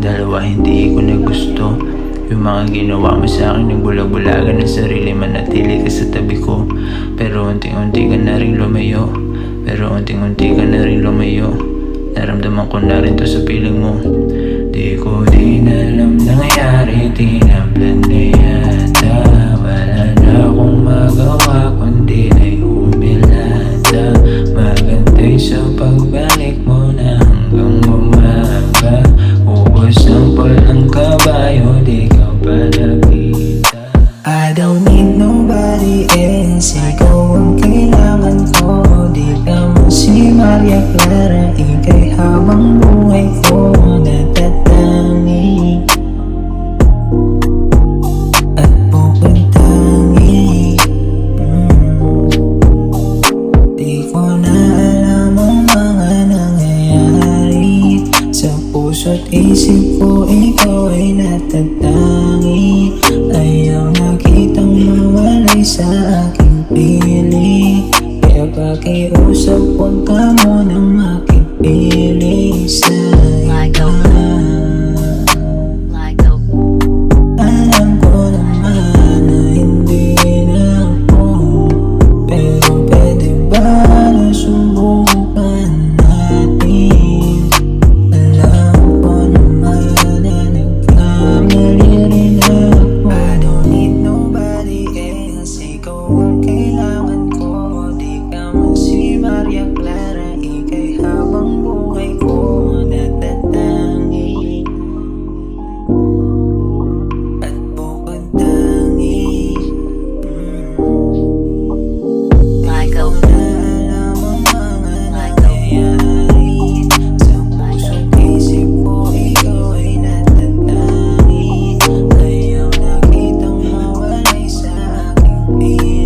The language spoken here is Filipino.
nating dalawa, hindi ko na gusto yung mga ginawa mo sa akin. Nagbulag-bulagan ng sarili, manatili ka sa tabi ko. Pero unti-unti ka na rin lumayo. Naramdaman ko na rin to sa piling mo. Di ko din alam nangyari, tinaplan na yata. Wala na akong magawa kundi ay humilata. Magantay sa pagbalik mo na hanggang umaga. Ubos ang palang kabayo, di ka pa nakita. I don't need nobody else, ikaw ang kailangan ko. Di ka mo si Maria Clara, ika'y habang buhay ko natatangi at pupuntangi. Di ko na alam ang mga nangyayari sa puso't isip ko, ikaw ay natatangi. Ayaw nakitang mawalay sa aking piling, kaya pakiusap huwag ka munang makipiling sa'yo. Alam ko naman na hindi na ako, pero pwede ba na subukan natin? Alam ko naman na nagkamali rin ako. I don't need nobody else, ikaw ang kailangan ko. Di ka man si Maria Clara, ika'y habang buhay ko natatangi at pupuntangi. Ikaw na alam ang mga nangyayari sa puso't isip ko, ikaw ay natatangi. Ayaw nakitang mawalay sa aking piling.